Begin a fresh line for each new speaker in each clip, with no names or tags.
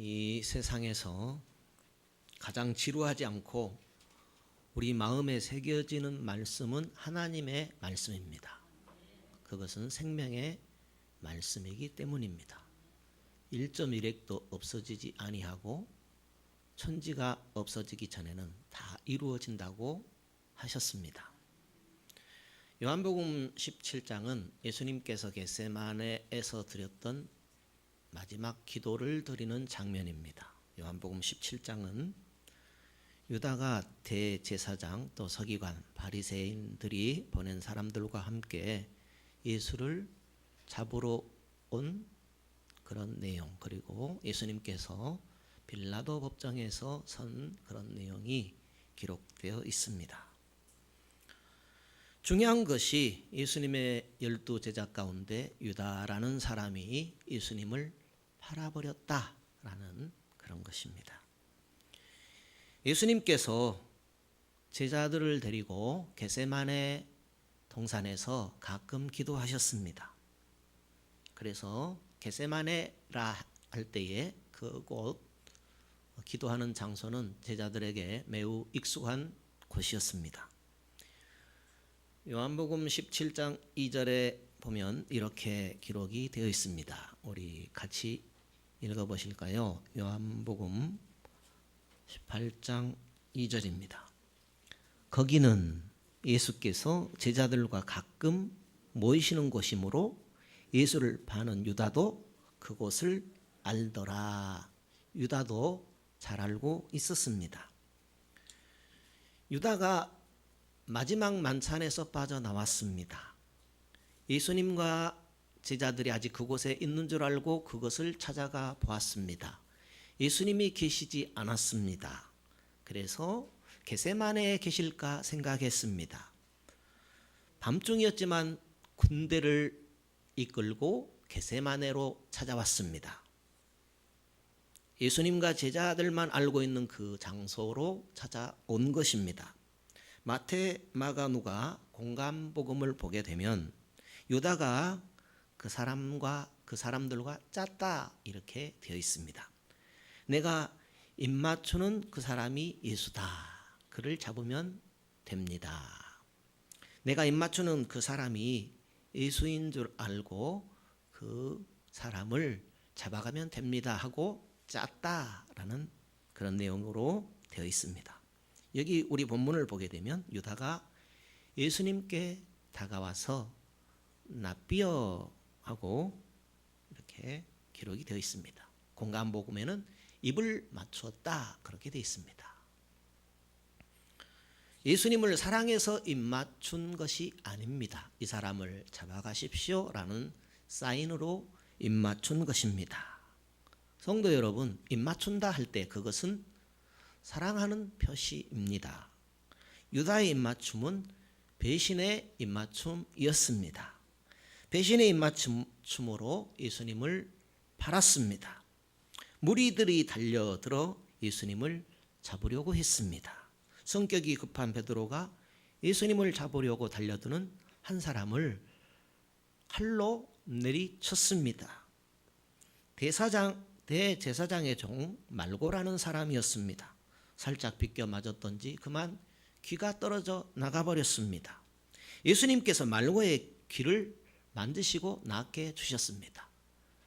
이 세상에서 가장 지루하지 않고 우리 마음에 새겨지는 말씀은 하나님의 말씀입니다. 그것은 생명의 말씀이기 때문입니다. 1.1핵도 없어지지 아니하고 천지가 없어지기 전에는 다 이루어진다고 하셨습니다. 요한복음 17장은 예수님께서 겟세마네에서 드렸던 마지막 기도를 드리는 장면입니다. 요한복음 17장은 유다가 대제사장 또 서기관 바리새인들이 보낸 사람들과 함께 예수를 잡으러 온 그런 내용, 그리고 예수님께서 빌라도 법정에서 선 그런 내용이 기록되어 있습니다. 중요한 것이 예수님의 12제자 가운데 유다라는 사람이 예수님을 팔아버렸다라는 그런 것입니다. 예수님께서 제자들을 데리고 겟세마네 동산에서 가끔 기도하셨습니다. 그래서 겟세마네라 할 때에 그곳 기도하는 장소는 제자들에게 매우 익숙한 곳이었습니다. 요한복음 17장 2절에 보면 이렇게 기록이 되어 있습니다. 우리 같이 읽어보실까요? 요한복음 18장 2절입니다. 거기는 예수께서 제자들과 가끔 모이시는 곳이므로 예수를 파는 유다도 그곳을 알더라. 유다도 잘 알고 있었습니다. 유다가 마지막 만찬에서 빠져나왔습니다. 예수님과 제자들이 아직 그곳에 있는 줄 알고 그것을 찾아가 보았습니다. 예수님이 계시지 않았습니다. 그래서 겟세마네에 계실까 생각했습니다. 밤중이었지만 군대를 이끌고 겟세마네로 찾아왔습니다. 예수님과 제자들만 알고 있는 그 장소로 찾아온 것입니다. 마태, 마가, 누가 공감복음을 보게 되면 유다가 그 사람들과 짰다 이렇게 되어 있습니다. 내가 입맞추는 그 사람이 예수다. 그를 잡으면 됩니다. 내가 입맞추는 그 사람이 예수인 줄 알고 그 사람을 잡아가면 됩니다 하고 짰다라는 그런 내용으로 되어 있습니다. 여기 우리 본문을 보게 되면 유다가 예수님께 다가와서 납비어 하고 이렇게 기록이 되어 있습니다. 공감복음에는 입을 맞추었다 그렇게 되어 있습니다. 예수님을 사랑해서 입맞춘 것이 아닙니다. 이 사람을 잡아가십시오 라는 사인으로 입맞춘 것입니다. 성도 여러분, 입맞춘다 할 때 그것은 사랑하는 표시입니다. 유다의 입맞춤은 배신의 입맞춤이었습니다. 배신의 입맞춤으로 예수님을 팔았습니다. 무리들이 달려들어 예수님을 잡으려고 했습니다. 성격이 급한 베드로가 예수님을 잡으려고 달려드는 한 사람을 칼로 내리쳤습니다. 대제사장의 종 말고라는 사람이었습니다. 살짝 비껴 맞았던지 그만 귀가 떨어져 나가버렸습니다. 예수님께서 말고의 귀를 만드시고 낫게 해주셨습니다.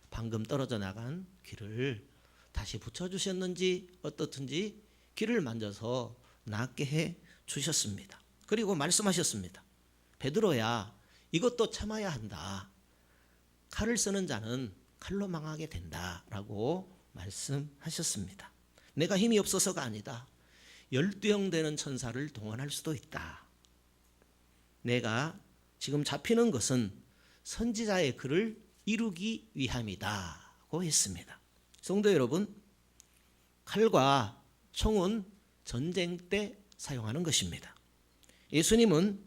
방금 떨어져 나간 귀를 다시 붙여주셨는지 어떻든지 귀를 만져서 낫게 해주셨습니다. 그리고 말씀하셨습니다. 베드로야, 이것도 참아야 한다. 칼을 쓰는 자는 칼로 망하게 된다라고 말씀하셨습니다. 내가 힘이 없어서가 아니다. 12형 되는 천사를 동원할 수도 있다. 내가 지금 잡히는 것은 선지자의 글을 이루기 위함이다고 했습니다. 성도 여러분, 칼과 총은 전쟁 때 사용하는 것입니다. 예수님은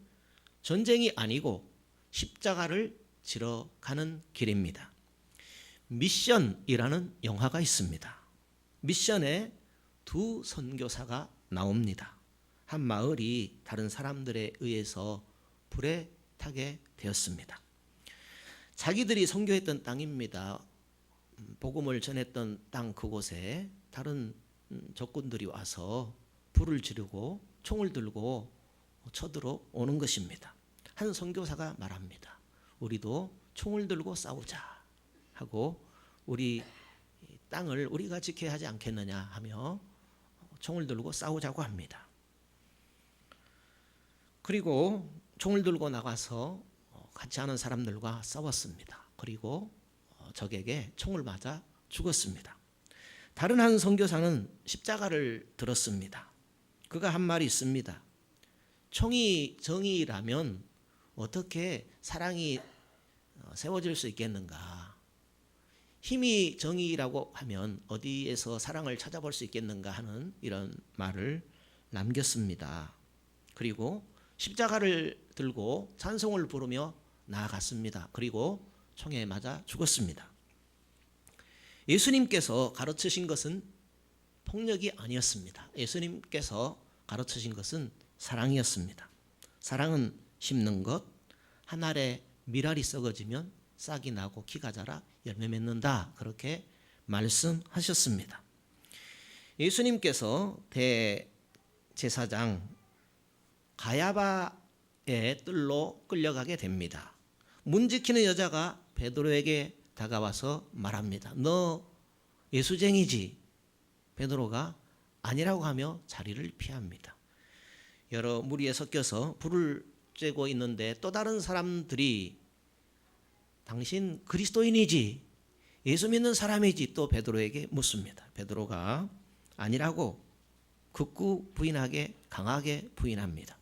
전쟁이 아니고 십자가를 지러 가는 길입니다. 미션이라는 영화가 있습니다. 미션에 두 선교사가 나옵니다. 한 마을이 다른 사람들에 의해서 불에 타게 되었습니다. 자기들이 선교했던 땅입니다. 복음을 전했던 땅 그곳에 다른 적군들이 와서 불을 지르고 총을 들고 쳐들어오는 것입니다. 한 선교사가 말합니다. 우리도 총을 들고 싸우자 하고 우리 땅을 우리가 지켜야 하지 않겠느냐 하며 총을 들고 싸우자고 합니다. 그리고 총을 들고 나가서 같이 하는 사람들과 싸웠습니다. 그리고 적에게 총을 맞아 죽었습니다. 다른 한 선교사는 십자가를 들었습니다. 그가 한 말이 있습니다. 총이 정의라면 어떻게 사랑이 세워질 수 있겠는가? 힘이 정의라고 하면 어디에서 사랑을 찾아볼 수 있겠는가 하는 이런 말을 남겼습니다. 그리고 십자가를 들고 찬송을 부르며 나아갔습니다. 그리고 총에 맞아 죽었습니다. 예수님께서 가르치신 것은 폭력이 아니었습니다. 예수님께서 가르치신 것은 사랑이었습니다. 사랑은 심는 것, 한 알에 밀알이 썩어지면 싹이 나고 키가 자라 열매 맺는다. 그렇게 말씀하셨습니다. 예수님께서 대제사장 가야바의 뜰로 끌려가게 됩니다. 문 지키는 여자가 베드로에게 다가와서 말합니다. 너 예수쟁이지? 베드로가 아니라고 하며 자리를 피합니다. 여러 무리에 섞여서 불을 쬐고 있는데 또 다른 사람들이 당신 그리스도인이지? 예수 믿는 사람이지? 또 베드로에게 묻습니다. 베드로가 아니라고 극구 부인하게 강하게 부인합니다.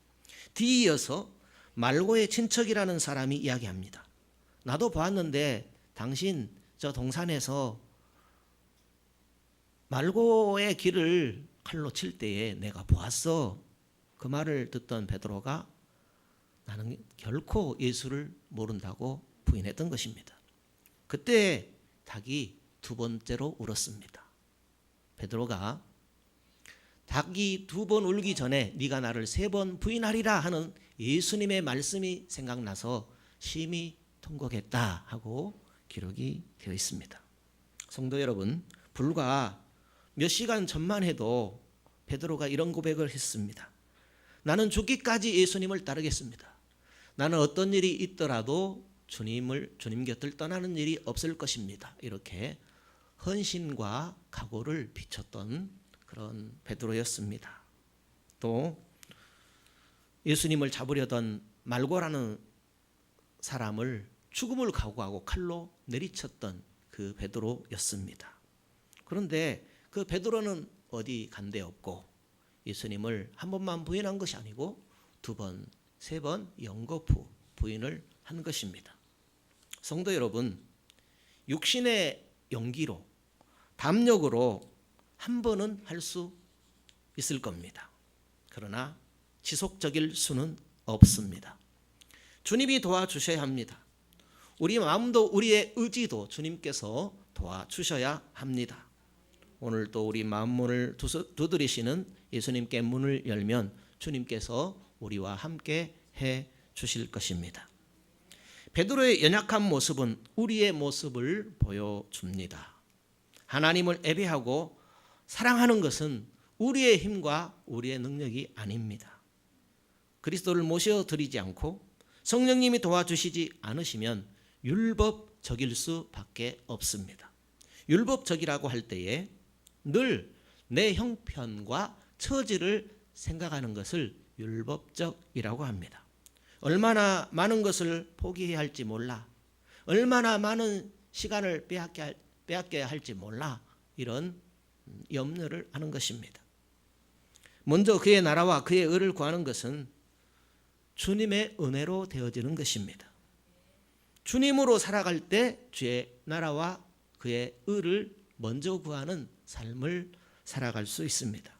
뒤이어서 말고의 친척이라는 사람이 이야기합니다. 나도 보았는데 당신 저 동산에서 말고의 길을 칼로 칠 때에 내가 보았어. 그 말을 듣던 베드로가 나는 결코 예수를 모른다고 부인했던 것입니다. 그때 닭이 두 번째로 울었습니다. 베드로가 닭이 두 번 울기 전에 네가 나를 세 번 부인하리라 하는 예수님의 말씀이 생각나서 심히 통곡했다 하고 기록이 되어 있습니다. 성도 여러분, 불과 몇 시간 전만 해도 베드로가 이런 고백을 했습니다. 나는 죽기까지 예수님을 따르겠습니다. 나는 어떤 일이 있더라도 주님 곁을 떠나는 일이 없을 것입니다. 이렇게 헌신과 각오를 비췄던 그런 베드로였습니다. 또 예수님을 잡으려던 말고라는 사람을 죽음을 각오하고 칼로 내리쳤던 그 베드로였습니다. 그런데 그 베드로는 어디 간 데 없고 예수님을 한 번만 부인한 것이 아니고 두 번, 세 번 연거푸 부인을 한 것입니다. 성도 여러분, 육신의 용기로 담력으로 한 번은 할 수 있을 겁니다. 그러나 지속적일 수는 없습니다. 주님이 도와주셔야 합니다. 우리 마음도 우리의 의지도 주님께서 도와주셔야 합니다. 오늘 또 우리 마음 문을 두드리시는 예수님께 문을 열면 주님께서 우리와 함께 해 주실 것입니다. 베드로의 연약한 모습은 우리의 모습을 보여줍니다. 하나님을 예배하고 사랑하는 것은 우리의 힘과 우리의 능력이 아닙니다. 그리스도를 모셔드리지 않고 성령님이 도와주시지 않으시면 율법적일 수밖에 없습니다. 율법적이라고 할 때에 늘 내 형편과 처지를 생각하는 것을 율법적이라고 합니다. 얼마나 많은 것을 포기해야 할지 몰라, 얼마나 많은 시간을 빼앗겨야 할지 몰라, 이런 염려를 하는 것입니다. 먼저 그의 나라와 그의 의를 구하는 것은 주님의 은혜로 되어지는 것입니다. 주님으로 살아갈 때 주의 나라와 그의 의를 먼저 구하는 삶을 살아갈 수 있습니다.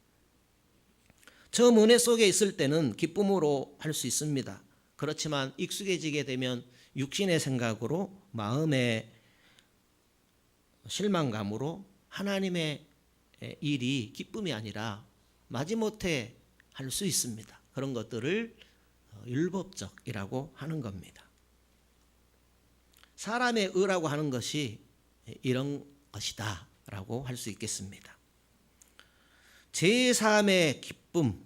처음 은혜 속에 있을 때는 기쁨으로 할 수 있습니다. 그렇지만 익숙해지게 되면 육신의 생각으로 마음의 실망감으로 하나님의 일이 기쁨이 아니라 마지못해 할 수 있습니다. 그런 것들을 율법적이라고 하는 겁니다. 사람의 의라고 하는 것이 이런 것이다 라고 할 수 있겠습니다. 제3의 기쁨,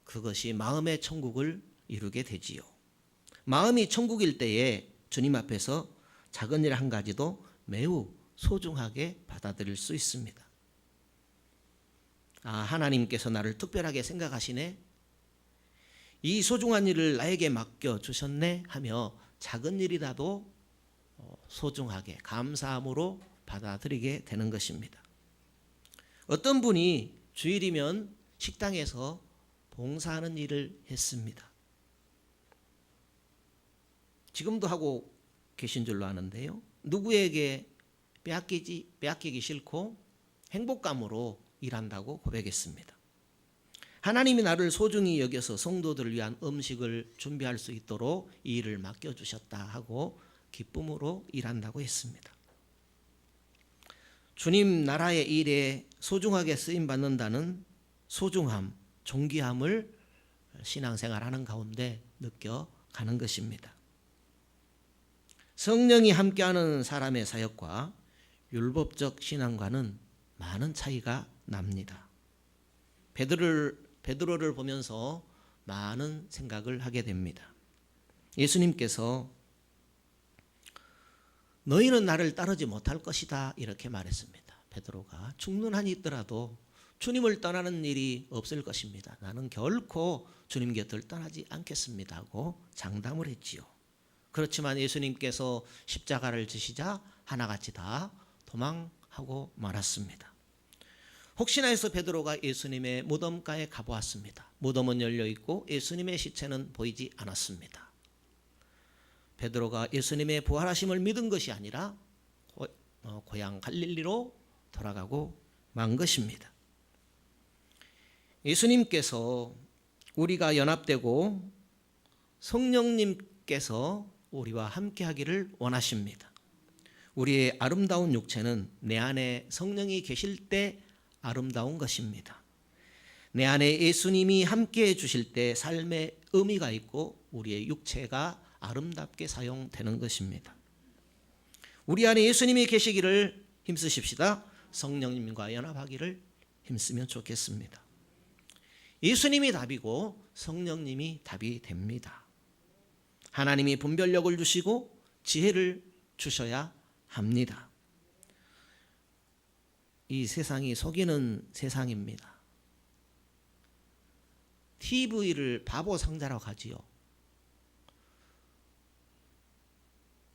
그것이 마음의 천국을 이루게 되지요. 마음이 천국일 때에 주님 앞에서 작은 일 한 가지도 매우 소중하게 받아들일 수 있습니다. 하나님께서 나를 특별하게 생각하시네, 이 소중한 일을 나에게 맡겨주셨네 하며 작은 일이라도 소중하게 감사함으로 받아들이게 되는 것입니다. 어떤 분이 주일이면 식당에서 봉사하는 일을 했습니다. 지금도 하고 계신 줄로 아는데요. 누구에게 빼앗기기 싫고 행복감으로 일한다고 고백했습니다. 하나님이 나를 소중히 여겨서 성도들을 위한 음식을 준비할 수 있도록 이 일을 맡겨주셨다 하고 기쁨으로 일한다고 했습니다. 주님 나라의 일에 소중하게 쓰임받는다는 소중함, 존귀함을 신앙생활하는 가운데 느껴가는 것입니다. 성령이 함께하는 사람의 사역과 율법적 신앙과는 많은 차이가 납니다. 베드로를 보면서 많은 생각을 하게 됩니다. 예수님께서 너희는 나를 따르지 못할 것이다 이렇게 말했습니다. 베드로가 죽는 한이 있더라도 주님을 떠나는 일이 없을 것입니다. 나는 결코 주님 곁을 떠나지 않겠습니다 하고 장담을 했지요. 그렇지만 예수님께서 십자가를 지시자 하나같이 다 도망하고 말았습니다. 혹시나 해서 베드로가 예수님의 무덤가에 가보았습니다. 무덤은 열려있고 예수님의 시체는 보이지 않았습니다. 베드로가 예수님의 부활하심을 믿은 것이 아니라 고향 갈릴리로 돌아가고 만 것입니다. 예수님께서 우리가 연합되고 성령님께서 우리와 함께하기를 원하십니다. 우리의 아름다운 육체는 내 안에 성령이 계실 때 아름다운 것입니다. 내 안에 예수님이 함께해 주실 때 삶의 의미가 있고 우리의 육체가 아름답게 사용되는 것입니다. 우리 안에 예수님이 계시기를 힘쓰십시다. 성령님과 연합하기를 힘쓰면 좋겠습니다. 예수님이 답이고 성령님이 답이 됩니다. 하나님이 분별력을 주시고 지혜를 주셔야 합니다. 이 세상이 속이는 세상입니다. TV를 바보 상자라고 하지요.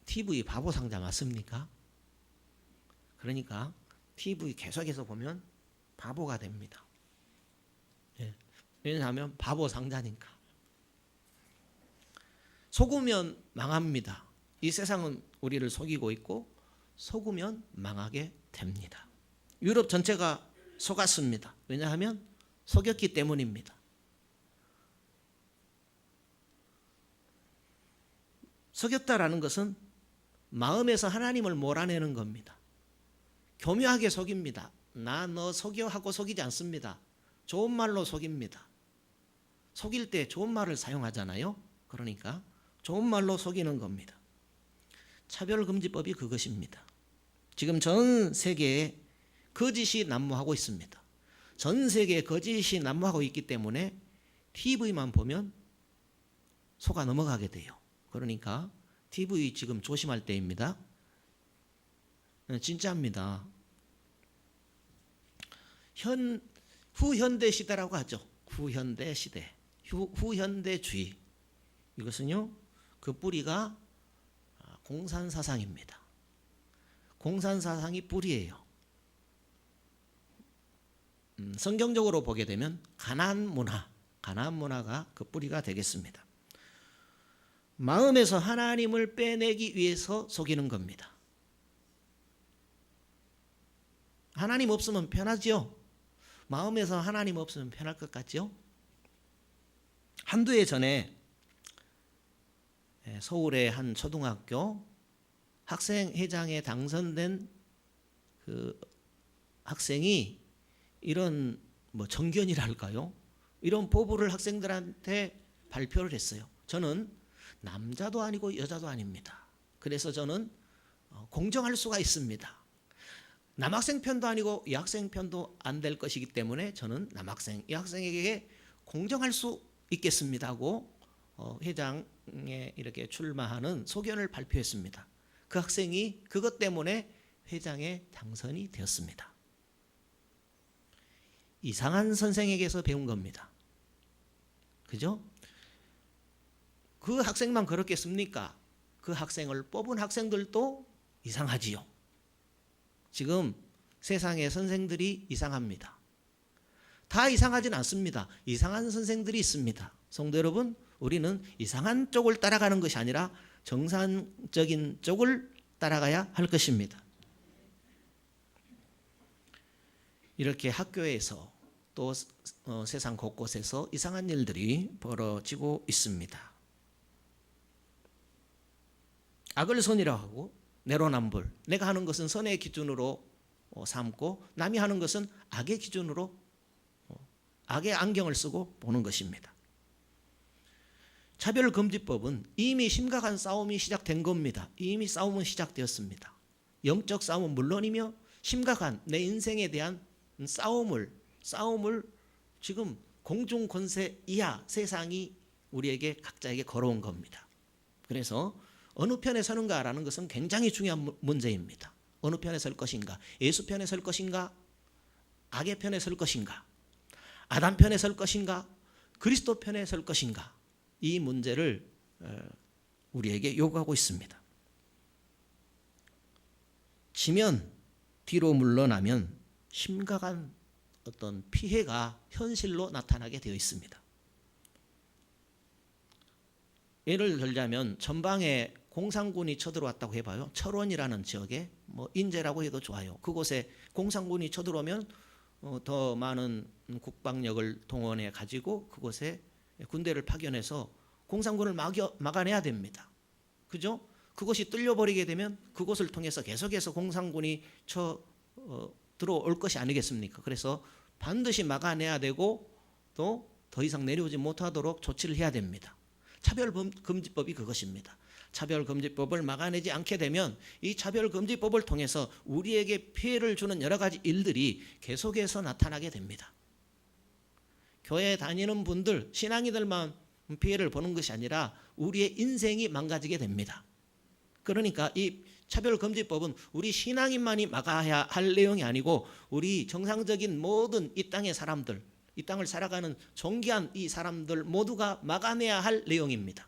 TV 바보 상자 맞습니까? 그러니까 TV 계속해서 보면 바보가 됩니다. 왜냐하면 바보 상자니까. 속으면 망합니다. 이 세상은 우리를 속이고 있고 속으면 망하게 됩니다. 유럽 전체가 속았습니다. 왜냐하면 속였기 때문입니다. 속였다라는 것은 마음에서 하나님을 몰아내는 겁니다. 교묘하게 속입니다. 나 너 속여 하고 속이지 않습니다. 좋은 말로 속입니다. 속일 때 좋은 말을 사용하잖아요. 그러니까 좋은 말로 속이는 겁니다. 차별금지법이 그것입니다. 지금 전 세계에 거짓이 난무하고 있습니다. 전 세계에 거짓이 난무하고 있기 때문에 TV만 보면 속아 넘어가게 돼요. 그러니까 TV 지금 조심할 때입니다. 진짜입니다. 후현대 시대라고 하죠. 후현대 시대, 후현대주의. 이것은요, 그 뿌리가 공산사상입니다. 공산사상이 뿌리예요. 성경적으로 보게 되면 가나안 문화가 그 뿌리가 되겠습니다. 마음에서 하나님을 빼내기 위해서 속이는 겁니다. 하나님 없으면 편하죠? 마음에서 하나님 없으면 편할 것 같죠? 한두 해 전에 서울의 한 초등학교 학생회장에 당선된 그 학생이 이런 정견이랄까요? 이런 포부를 학생들한테 발표를 했어요. 저는 남자도 아니고 여자도 아닙니다. 그래서 저는 공정할 수가 있습니다. 남학생 편도 아니고 여학생 편도 안 될 것이기 때문에 저는 남학생, 여학생에게 공정할 수 있겠습니다 하고 회장에 이렇게 출마하는 소견을 발표했습니다. 그 학생이 그것 때문에 회장에 당선이 되었습니다. 이상한 선생에게서 배운 겁니다. 그죠? 그 학생만 그렇겠습니까? 그 학생을 뽑은 학생들도 이상하지요. 지금 세상의 선생들이 이상합니다. 다 이상하진 않습니다. 이상한 선생들이 있습니다. 성도 여러분, 우리는 이상한 쪽을 따라가는 것이 아니라 정상적인 쪽을 따라가야 할 것입니다. 이렇게 학교에서 또 세상 곳곳에서 이상한 일들이 벌어지고 있습니다. 악을 선이라고 하고 내로남불, 내가 하는 것은 선의 기준으로 삼고 남이 하는 것은 악의 기준으로 악의 안경을 쓰고 보는 것입니다. 차별금지법은 이미 심각한 싸움이 시작된 겁니다. 이미 싸움은 시작되었습니다. 영적 싸움은 물론이며 심각한 내 인생에 대한 싸움을 지금 공중권세 이하 세상이 우리에게 각자에게 걸어온 겁니다. 그래서 어느 편에 서는가라는 것은 굉장히 중요한 문제입니다. 어느 편에 설 것인가? 예수 편에 설 것인가? 악의 편에 설 것인가? 아담 편에 설 것인가? 그리스도 편에 설 것인가? 이 문제를 우리에게 요구하고 있습니다. 지면 뒤로 물러나면 심각한 어떤 피해가 현실로 나타나게 되어 있습니다. 예를 들자면 전방에 공산군이 쳐들어왔다고 해봐요. 철원이라는 지역에 인제라고 해도 좋아요. 그곳에 공산군이 쳐들어오면 더 많은 국방력을 동원해 가지고 그곳에 군대를 파견해서 공산군을 막아내야 됩니다. 그죠? 그것이 뚫려버리게 되면 그곳을 통해서 계속해서 공산군이 들어올 것이 아니겠습니까? 그래서 반드시 막아내야 되고 또 더 이상 내려오지 못하도록 조치를 해야 됩니다. 차별금지법이 그것입니다. 차별금지법을 막아내지 않게 되면 이 차별금지법을 통해서 우리에게 피해를 주는 여러 가지 일들이 계속해서 나타나게 됩니다. 교회 다니는 분들, 신앙이들만 피해를 보는 것이 아니라 우리의 인생이 망가지게 됩니다. 그러니까 이 차별금지법은 우리 신앙인만이 막아야 할 내용이 아니고 우리 정상적인 모든 이 땅의 사람들, 이 땅을 살아가는 존귀한 이 사람들 모두가 막아내야 할 내용입니다.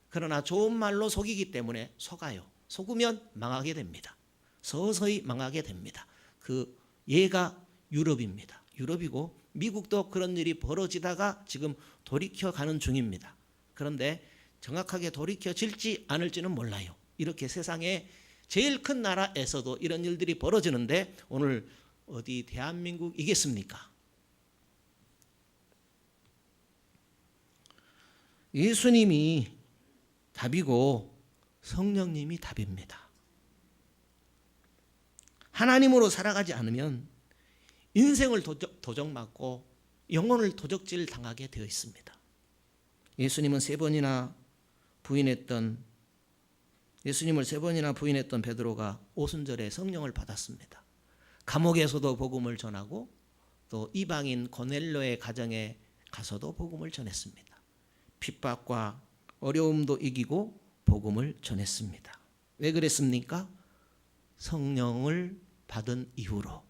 그러나 좋은 말로 속이기 때문에 속아요. 속으면 망하게 됩니다. 서서히 망하게 됩니다. 그 예가 유럽입니다. 유럽이고 미국도 그런 일이 벌어지다가 지금 돌이켜가는 중입니다. 그런데 정확하게 돌이켜질지 않을지는 몰라요. 이렇게 세상에 제일 큰 나라에서도 이런 일들이 벌어지는데 오늘 어디 대한민국이겠습니까? 예수님이 답이고 성령님이 답입니다. 하나님으로 살아가지 않으면 인생을 도적맞고 영혼을 도적질 당하게 되어 있습니다. 예수님을 세 번이나 부인했던 베드로가 오순절에 성령을 받았습니다. 감옥에서도 복음을 전하고 또 이방인 고넬료의 가정에 가서도 복음을 전했습니다. 핍박과 어려움도 이기고 복음을 전했습니다. 왜 그랬습니까? 성령을 받은 이후로,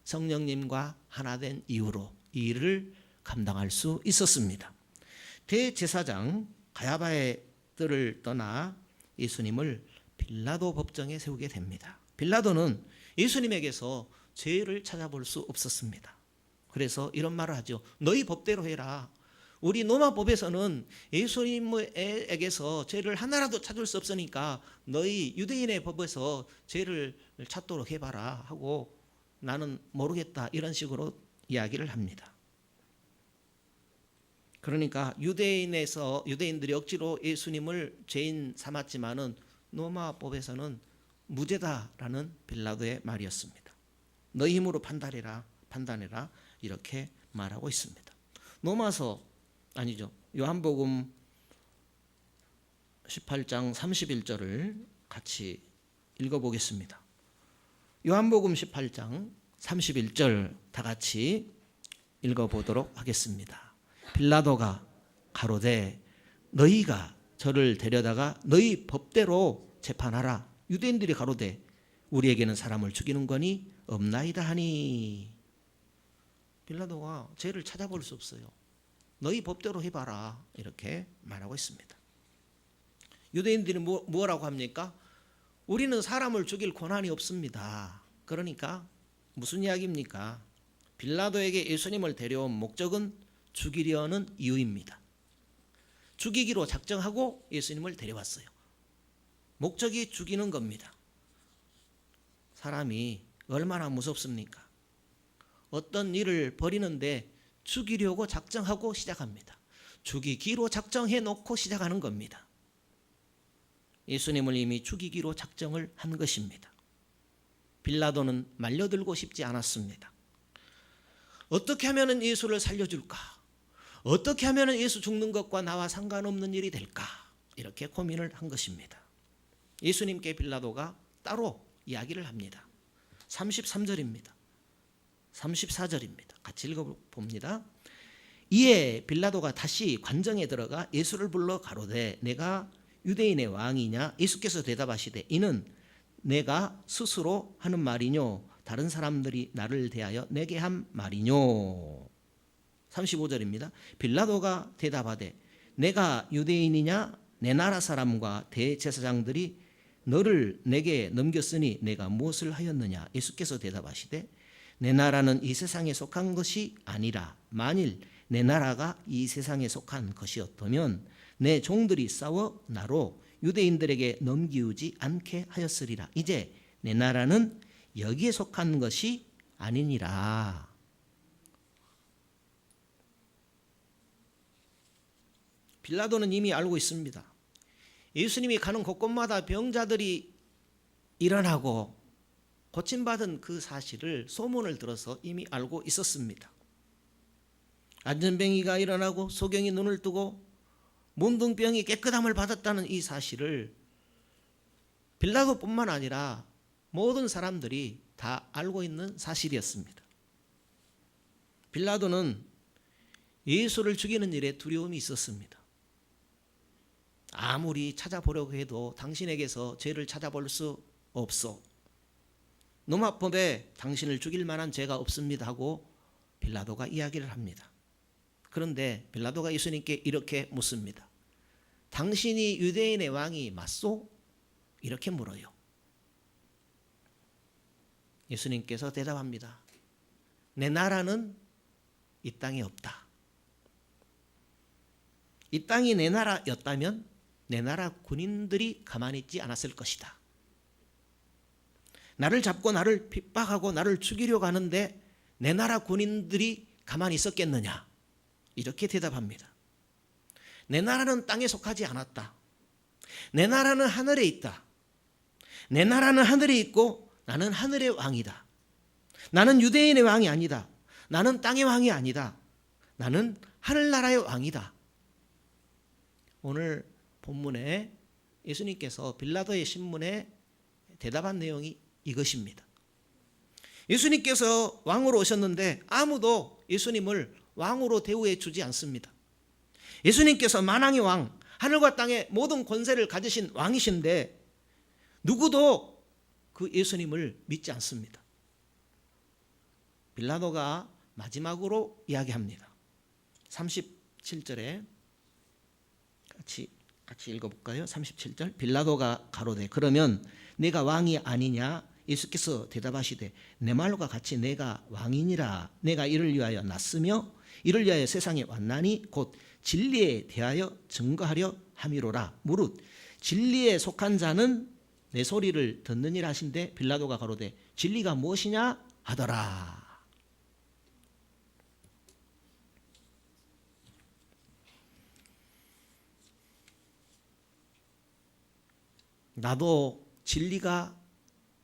성령님과 하나 된 이후로 이 일을 감당할 수 있었습니다. 대제사장 가야바의 뜰을 떠나 예수님을 빌라도 법정에 세우게 됩니다. 빌라도는 예수님에게서 죄를 찾아볼 수 없었습니다. 그래서 이런 말을 하죠. 너희 법대로 해라. 우리 로마법에서는 예수님에게서 죄를 하나라도 찾을 수 없으니까 너희 유대인의 법에서 죄를 찾도록 해봐라 하고 나는 모르겠다 이런 식으로 이야기를 합니다. 그러니까 유대인들이 억지로 예수님을 죄인 삼았지만은 로마법에서는 무죄다라는 빌라도의 말이었습니다. 너희 힘으로 판단해라 이렇게 말하고 있습니다. 요한복음 18장 31절을 같이 읽어보겠습니다. 요한복음 18장 31절 다 같이 읽어보도록 하겠습니다. 빌라도가 가로되 너희가 저를 데려다가 너희 법대로 재판하라. 유대인들이 가로되 우리에게는 사람을 죽이는 권이 없나이다 하니. 빌라도가 죄를 찾아볼 수 없어요. 너희 법대로 해봐라 이렇게 말하고 있습니다. 유대인들이 뭐라고 합니까? 우리는 사람을 죽일 권한이 없습니다. 그러니까 무슨 이야기입니까? 빌라도에게 예수님을 데려온 목적은 죽이려는 이유입니다. 죽이기로 작정하고 예수님을 데려왔어요. 목적이 죽이는 겁니다. 사람이 얼마나 무섭습니까? 어떤 일을 벌이는데 죽이려고 작정하고 시작합니다. 죽이기로 작정해 놓고 시작하는 겁니다. 예수님을 이미 죽이기로 작정을 한 것입니다. 빌라도는 말려들고 싶지 않았습니다. 어떻게 하면 예수를 살려줄까? 어떻게 하면 예수 죽는 것과 나와 상관없는 일이 될까? 이렇게 고민을 한 것입니다. 예수님께 빌라도가 따로 이야기를 합니다. 33절입니다. 34절입니다. 같이 읽어봅니다. 이에 빌라도가 다시 관정에 들어가 예수를 불러 가로되 내가 유대인의 왕이냐? 예수께서 대답하시되 이는 내가 스스로 하는 말이뇨 다른 사람들이 나를 대하여 내게 한 말이뇨. 35절입니다. 빌라도가 대답하되 내가 유대인이냐? 내 나라 사람과 대제사장들이 너를 내게 넘겼으니 내가 무엇을 하였느냐? 예수께서 대답하시되 내 나라는 이 세상에 속한 것이 아니라 만일 내 나라가 이 세상에 속한 것이었다면 내 종들이 싸워 나로 유대인들에게 넘기우지 않게 하였으리라. 이제 내 나라는 여기에 속한 것이 아니니라. 빌라도는 이미 알고 있습니다. 예수님이 가는 곳곳마다 병자들이 일어나고 고침받은 그 사실을 소문을 들어서 이미 알고 있었습니다. 안전병이가 일어나고 소경이 눈을 뜨고 문둥병이 깨끗함을 받았다는 이 사실을 빌라도뿐만 아니라 모든 사람들이 다 알고 있는 사실이었습니다. 빌라도는 예수를 죽이는 일에 두려움이 있었습니다. 아무리 찾아보려고 해도 당신에게서 죄를 찾아볼 수 없소. 노마법에 당신을 죽일 만한 죄가 없습니다 하고 빌라도가 이야기를 합니다. 그런데 빌라도가 예수님께 이렇게 묻습니다. 당신이 유대인의 왕이 맞소? 이렇게 물어요. 예수님께서 대답합니다. 내 나라는 이 땅에 없다. 이 땅이 내 나라였다면 내 나라 군인들이 가만히 있지 않았을 것이다. 나를 잡고 나를 핍박하고 나를 죽이려고 하는데 내 나라 군인들이 가만히 있었겠느냐? 이렇게 대답합니다. 내 나라는 땅에 속하지 않았다. 내 나라는 하늘에 있다. 내 나라는 하늘에 있고 나는 하늘의 왕이다. 나는 유대인의 왕이 아니다. 나는 땅의 왕이 아니다. 나는 하늘나라의 왕이다. 오늘 본문에 예수님께서 빌라도의 신문에 대답한 내용이 이것입니다. 예수님께서 왕으로 오셨는데 아무도 예수님을 왕으로 대우해 주지 않습니다. 예수님께서 만왕의 왕, 하늘과 땅의 모든 권세를 가지신 왕이신데 누구도 그 예수님을 믿지 않습니다. 빌라도가 마지막으로 이야기합니다. 37절에 같이 읽어볼까요? 37절. 빌라도가 가로되 그러면 내가 왕이 아니냐? 예수께서 대답하시되 내 말과 같이 내가 왕이니라. 내가 이를 위하여 났으며 이를 위하여 세상에 왔나니 곧 진리에 대하여 증거하려 함이로라. 무릇 진리에 속한 자는 내 소리를 듣느니라 하신데 빌라도가 가로되 진리가 무엇이냐 하더라. 나도 진리가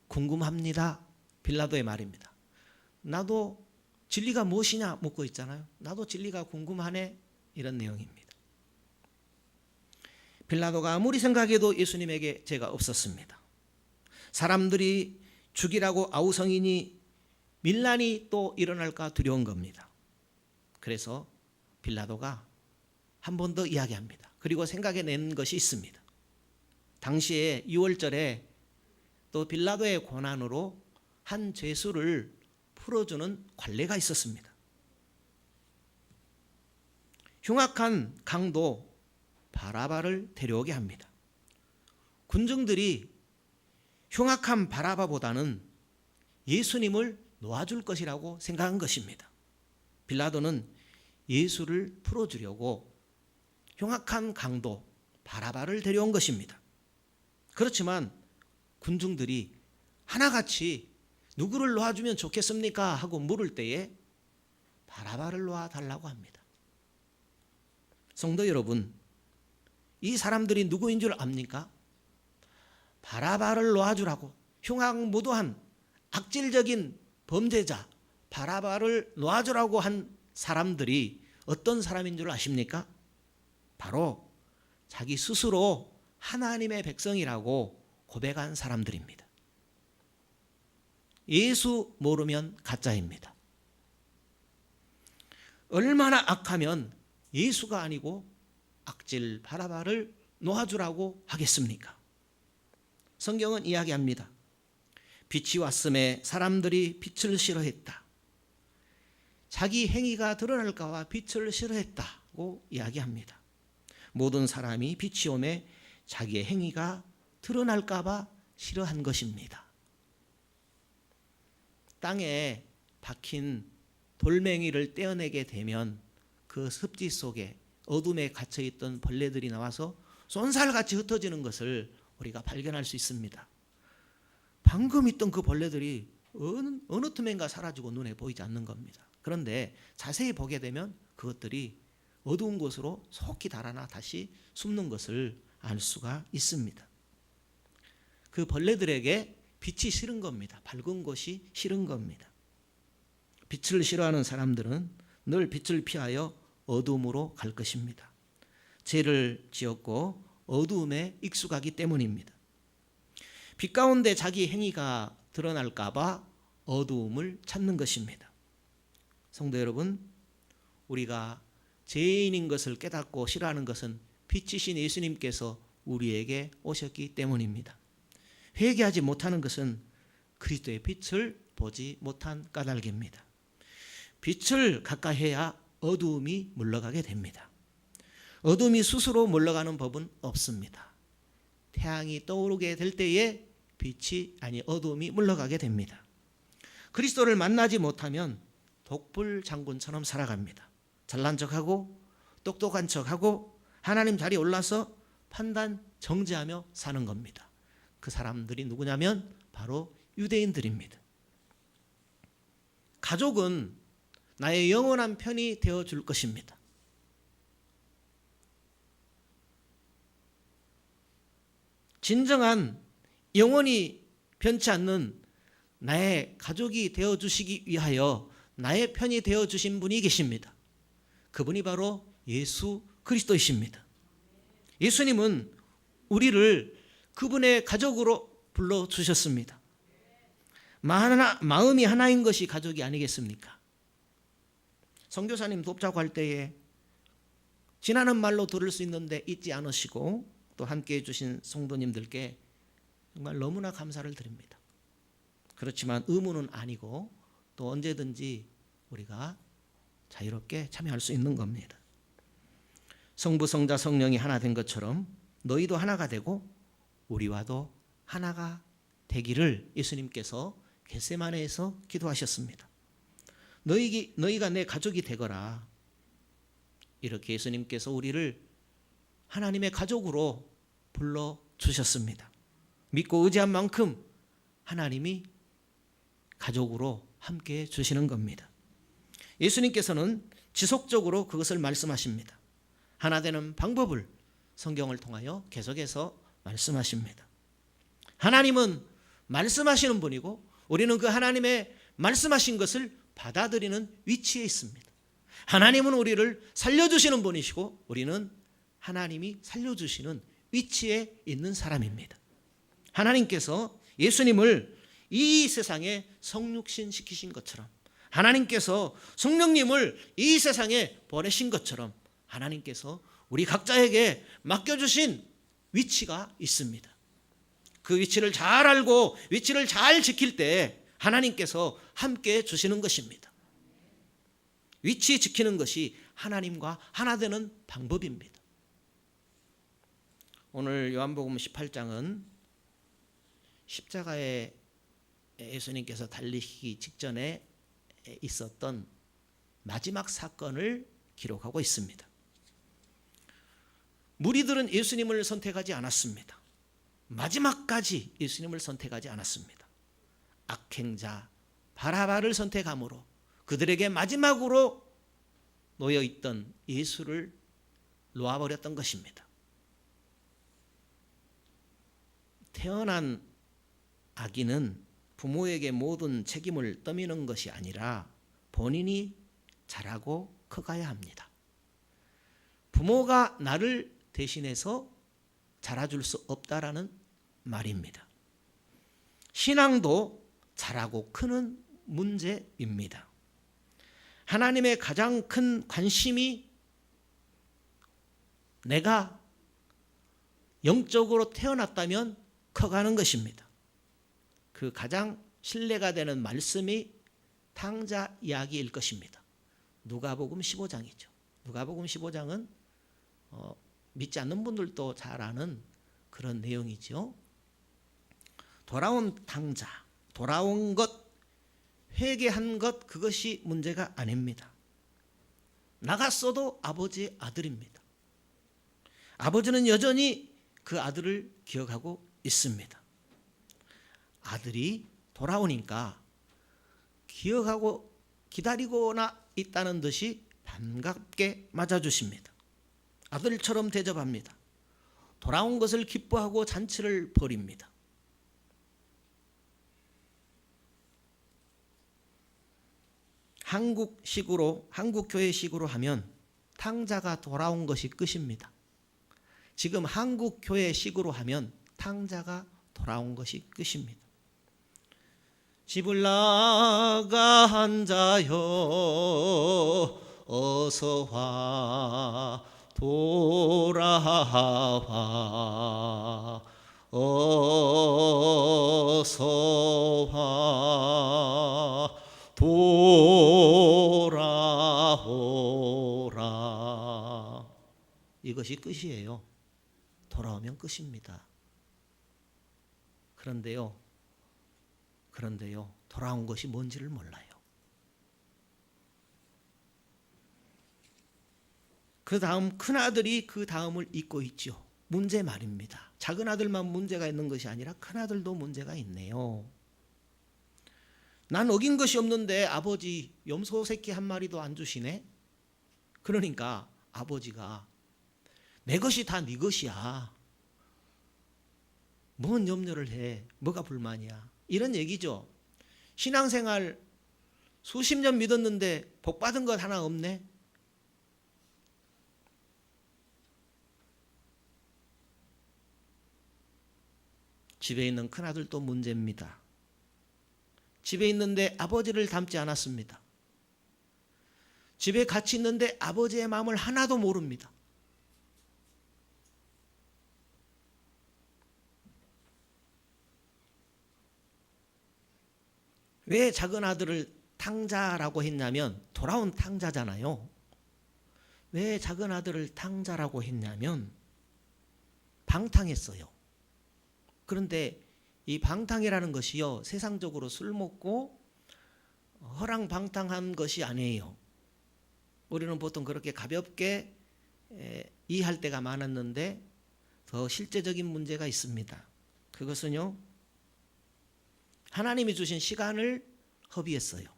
궁금합니다. 빌라도의 말입니다. 나도 진리가 무엇이냐 묻고 있잖아요. 나도 진리가 궁금하네. 이런 내용입니다. 빌라도가 아무리 생각해도 예수님에게 죄가 없었습니다. 사람들이 죽이라고 아우성이니 밀란이 또 일어날까 두려운 겁니다. 그래서 빌라도가 한 번 더 이야기합니다. 그리고 생각해낸 것이 있습니다. 당시에 6월절에 또 빌라도의 권한으로 한 죄수를 풀어주는 관례가 있었습니다. 흉악한 강도 바라바를 데려오게 합니다. 군중들이 흉악한 바라바보다는 예수님을 놓아줄 것이라고 생각한 것입니다. 빌라도는 예수를 풀어주려고 흉악한 강도 바라바를 데려온 것입니다. 그렇지만 군중들이 하나같이 누구를 놓아주면 좋겠습니까? 하고 물을 때에 바라바를 놓아달라고 합니다. 성도 여러분, 이 사람들이 누구인 줄 압니까? 바라바를 놓아주라고 흉악무도한 악질적인 범죄자 바라바를 놓아주라고 한 사람들이 어떤 사람인 줄 아십니까? 바로 자기 스스로 하나님의 백성이라고 고백한 사람들입니다. 예수 모르면 가짜입니다. 얼마나 악하면 예수가 아니고 악질 바라바를 놓아주라고 하겠습니까? 성경은 이야기합니다. 빛이 왔음에 사람들이 빛을 싫어했다. 자기 행위가 드러날까 봐 빛을 싫어했다고 이야기합니다. 모든 사람이 빛이 오매 자기의 행위가 드러날까 봐 싫어한 것입니다. 땅에 박힌 돌멩이를 떼어내게 되면 그 습지 속에 어둠에 갇혀있던 벌레들이 나와서 쏜살같이 흩어지는 것을 우리가 발견할 수 있습니다. 방금 있던 그 벌레들이 어느 틈엔가 사라지고 눈에 보이지 않는 겁니다. 그런데 자세히 보게 되면 그것들이 어두운 곳으로 속히 달아나 다시 숨는 것을 알 수가 있습니다. 그 벌레들에게 빛이 싫은 겁니다. 밝은 곳이 싫은 겁니다. 빛을 싫어하는 사람들은 늘 빛을 피하여 어두움으로 갈 것입니다. 죄를 지었고 어두움에 익숙하기 때문입니다. 빛 가운데 자기 행위가 드러날까 봐 어두움을 찾는 것입니다. 성도 여러분, 우리가 죄인인 것을 깨닫고 싫어하는 것은 빛이신 예수님께서 우리에게 오셨기 때문입니다. 회개하지 못하는 것은 그리스도의 빛을 보지 못한 까닭입니다. 빛을 가까이 해야 어두움이 물러가게 됩니다. 어둠이 스스로 물러가는 법은 없습니다. 태양이 떠오르게 될 때에 빛이 아니 어둠이 물러가게 됩니다. 그리스도를 만나지 못하면 독불 장군처럼 살아갑니다. 잘난 척하고 똑똑한 척하고 하나님 자리에 올라서 판단 정죄하며 사는 겁니다. 그 사람들이 누구냐면 바로 유대인들입니다. 가족은 나의 영원한 편이 되어줄 것입니다. 진정한 영원히 변치 않는 나의 가족이 되어주시기 위하여 나의 편이 되어주신 분이 계십니다. 그분이 바로 예수 그리스도이십니다. 예수님은 우리를 그분의 가족으로 불러주셨습니다. 마음이 하나인 것이 가족이 아니겠습니까? 선교사님 돕자고 할 때에 지나는 말로 들을 수 있는데 잊지 않으시고 또 함께해 주신 성도님들께 정말 너무나 감사를 드립니다. 그렇지만 의무는 아니고 또 언제든지 우리가 자유롭게 참여할 수 있는 겁니다. 성부, 성자, 성령이 하나 된 것처럼 너희도 하나가 되고 우리와도 하나가 되기를 예수님께서 겟세마네에서 기도하셨습니다. 너희가 내 가족이 되거라. 이렇게 예수님께서 우리를 하나님의 가족으로 불러주셨습니다. 믿고 의지한 만큼 하나님이 가족으로 함께 주시는 겁니다. 예수님께서는 지속적으로 그것을 말씀하십니다. 하나 되는 방법을 성경을 통하여 계속해서 말씀하십니다. 하나님은 말씀하시는 분이고 우리는 그 하나님의 말씀하신 것을 받아들이는 위치에 있습니다. 하나님은 우리를 살려주시는 분이시고 우리는 하나님이 살려주시는 위치에 있는 사람입니다. 하나님께서 예수님을 이 세상에 성육신 시키신 것처럼, 하나님께서 성령님을 이 세상에 보내신 것처럼 하나님께서 우리 각자에게 맡겨주신 위치가 있습니다. 그 위치를 잘 알고 위치를 잘 지킬 때 하나님께서 함께 주시는 것입니다. 위치 지키는 것이 하나님과 하나 되는 방법입니다. 오늘 요한복음 18장은 십자가에 예수님께서 달리시기 직전에 있었던 마지막 사건을 기록하고 있습니다. 무리들은 예수님을 선택하지 않았습니다. 마지막까지 예수님을 선택하지 않았습니다. 악행자 바라바를 선택함으로 그들에게 마지막으로 놓여있던 예수를 놓아버렸던 것입니다. 태어난 아기는 부모에게 모든 책임을 떠미는 것이 아니라 본인이 자라고 커가야 합니다. 부모가 나를 대신해서 자라줄 수 없다라는 말입니다. 신앙도 자라고 크는 문제입니다. 하나님의 가장 큰 관심이 내가 영적으로 태어났다면 커가는 것입니다. 그 가장 신뢰가 되는 말씀이 탕자 이야기일 것입니다. 누가복음 15장이죠. 누가복음 15장은 믿지 않는 분들도 잘 아는 그런 내용이죠. 돌아온 탕자, 돌아온 것, 회개한 것, 그것이 문제가 아닙니다. 나갔어도 아버지의 아들입니다. 아버지는 여전히 그 아들을 기억하고 있습니다. 아들이 돌아오니까 기억하고 기다리고나 있다는 듯이 반갑게 맞아주십니다. 아들처럼 대접합니다. 돌아온 것을 기뻐하고 잔치를 벌입니다. 한국교회식으로 하면 탕자가 돌아온 것이 끝입니다. 지금 한국교회식으로 하면 탕자가 돌아온 것이 끝입니다. 집을 나가 앉아요 어서와 돌아와 어서와 돌아오라. 이것이 끝이에요. 돌아오면 끝입니다. 그런데요, 돌아온 것이 뭔지를 몰라요. 그 다음 큰아들이 그 다음을 잇고 있죠. 문제 말입니다. 작은 아들만 문제가 있는 것이 아니라 큰아들도 문제가 있네요. 난 어긴 것이 없는데 아버지 염소 새끼 한 마리도 안 주시네. 그러니까 아버지가 내 것이 다 네 것이야. 뭔 염려를 해. 뭐가 불만이야. 이런 얘기죠. 신앙생활 수십 년 믿었는데 복 받은 것 하나 없네. 집에 있는 큰아들도 문제입니다. 집에 있는데 아버지를 닮지 않았습니다. 집에 같이 있는데 아버지의 마음을 하나도 모릅니다. 왜 작은 아들을 탕자라고 했냐면 돌아온 탕자잖아요. 왜 작은 아들을 탕자라고 했냐면 방탕했어요. 그런데 이 방탕이라는 것이요, 세상적으로 술 먹고 허랑방탕한 것이 아니에요. 우리는 보통 그렇게 가볍게 이해할 때가 많았는데 더 실제적인 문제가 있습니다. 그것은요, 하나님이 주신 시간을 허비했어요.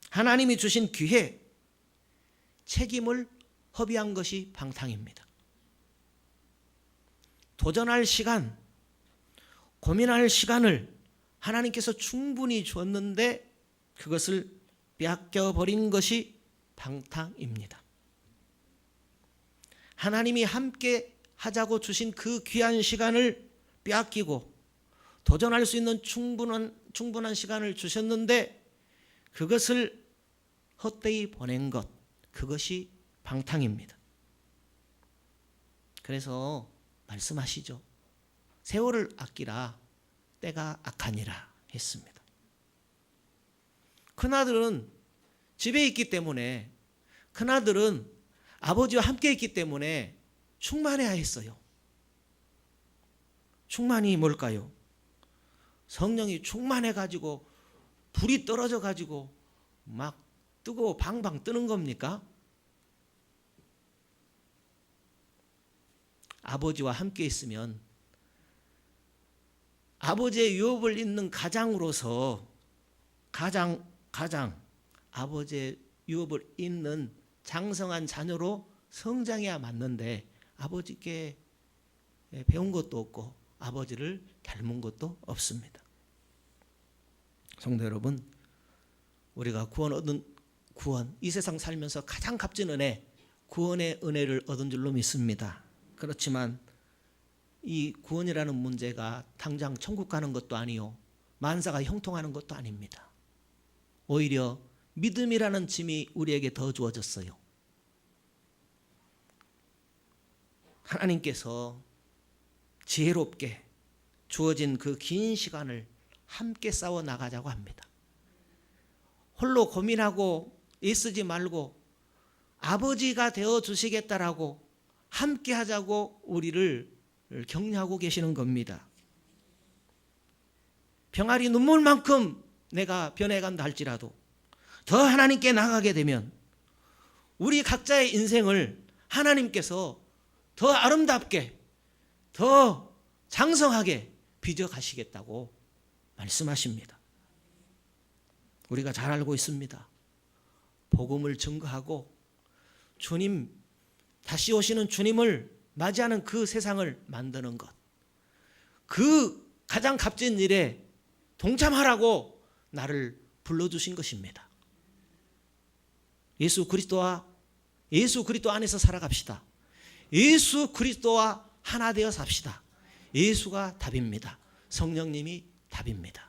하나님이 주신 기회, 책임을 허비한 것이 방탕입니다. 도전할 시간, 고민할 시간을 하나님께서 충분히 줬는데 그것을 빼앗겨버린 것이 방탕입니다. 하나님이 함께 하자고 주신 그 귀한 시간을 빼앗기고 도전할 수 있는 충분한 시간을 주셨는데 그것을 헛되이 보낸 것, 그것이 방탕입니다. 그래서 말씀하시죠. 세월을 아끼라 때가 악하니라 했습니다. 큰아들은 집에 있기 때문에, 큰아들은 아버지와 함께 있기 때문에 충만해야 했어요. 충만이 뭘까요? 성령이 충만해가지고 불이 떨어져가지고 막 뜨거워 방방 뜨는 겁니까? 아버지와 함께 있으면 아버지의 유업을 잇는 가장으로서 가장 아버지의 유업을 잇는 장성한 자녀로 성장해야 맞는데 아버지께 배운 것도 없고 아버지를 닮은 것도 없습니다. 성도 여러분, 우리가 구원, 이 세상 살면서 가장 값진 은혜, 구원의 은혜를 얻은 줄로 믿습니다. 그렇지만 이 구원이라는 문제가 당장 천국 가는 것도 아니요, 만사가 형통하는 것도 아닙니다. 오히려 믿음이라는 짐이 우리에게 더 주어졌어요. 하나님께서 지혜롭게 주어진 그 긴 시간을 함께 싸워 나가자고 합니다. 홀로 고민하고 애쓰지 말고 아버지가 되어 주시겠다라고 함께 하자고 우리를 격려하고 계시는 겁니다. 병아리 눈물만큼 내가 변해간다 할지라도 더 하나님께 나가게 되면 우리 각자의 인생을 하나님께서 더 아름답게, 더 장성하게 빚어가시겠다고 말씀하십니다. 우리가 잘 알고 있습니다. 복음을 증거하고 주님, 다시 오시는 주님을 맞이하는 그 세상을 만드는 것, 그 가장 값진 일에 동참하라고 나를 불러주신 것입니다. 예수 그리스도 안에서 살아갑시다. 예수 그리스도와 하나 되어 삽시다. 예수가 답입니다. 성령님이 답입니다.